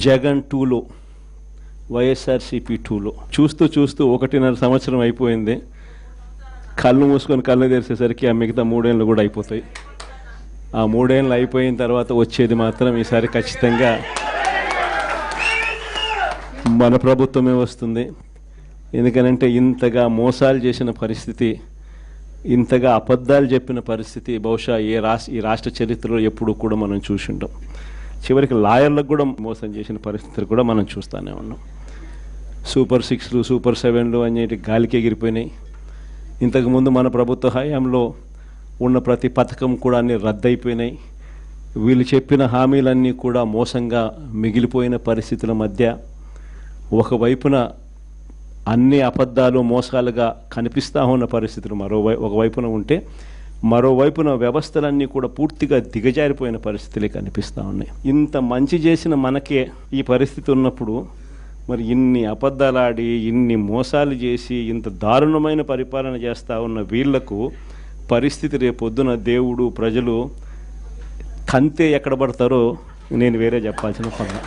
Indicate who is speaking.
Speaker 1: జగన్ 2లో వైఎస్ఆర్సీపీ 2లో చూస్తూ 1.5 సంవత్సరం అయిపోయింది. కళ్ళు మూసుకొని కళ్ళు తెరిచేసరికి ఆ మిగతా 3 ఏళ్ళు కూడా అయిపోతాయి. ఆ 3 ఏళ్ళు అయిపోయిన తర్వాత వచ్చేది మాత్రం ఈసారి ఖచ్చితంగా మన ప్రభుత్వమే వస్తుంది. ఎందుకనంటే ఇంతగా మోసాలు చేసిన పరిస్థితి, ఇంతగా అబద్ధాలు చెప్పిన పరిస్థితి బహుశా ఈ రాష్ట్ర చరిత్రలో ఎప్పుడు కూడా మనం చూసి ఉంటాం. చివరికి లాయర్లకు కూడా మోసం చేసిన పరిస్థితులు కూడా మనం చూస్తూనే ఉన్నాం. సూపర్ 6లు సూపర్ 7లు అనేటి గాలికి ఎగిరిపోయినాయి. ఇంతకుముందు మన ప్రభుత్వ హయాంలో ఉన్న ప్రతి పథకం కూడా అన్ని రద్దయిపోయినాయి. వీళ్ళు చెప్పిన హామీలన్నీ కూడా మోసంగా మిగిలిపోయిన పరిస్థితుల మధ్య ఒకవైపున అన్ని అబద్ధాలు మోసాలుగా కనిపిస్తూ ఉన్న పరిస్థితులు ఒకవైపున ఉంటే, మరోవైపున వ్యవస్థలన్నీ కూడా పూర్తిగా దిగజారిపోయిన పరిస్థితులే కనిపిస్తూ ఉన్నాయి. ఇంత మంచి చేసిన మనకే ఈ పరిస్థితి ఉన్నప్పుడు మరి ఇన్ని అబద్ధాలాడి, ఇన్ని మోసాలు చేసి, ఇంత దారుణమైన పరిపాలన చేస్తూ ఉన్న వీళ్లకు పరిస్థితి రేపొద్దున దేవుడు, ప్రజలు కంతే ఎక్కడ పడతారో నేను వేరే చెప్పాల్సిన పని.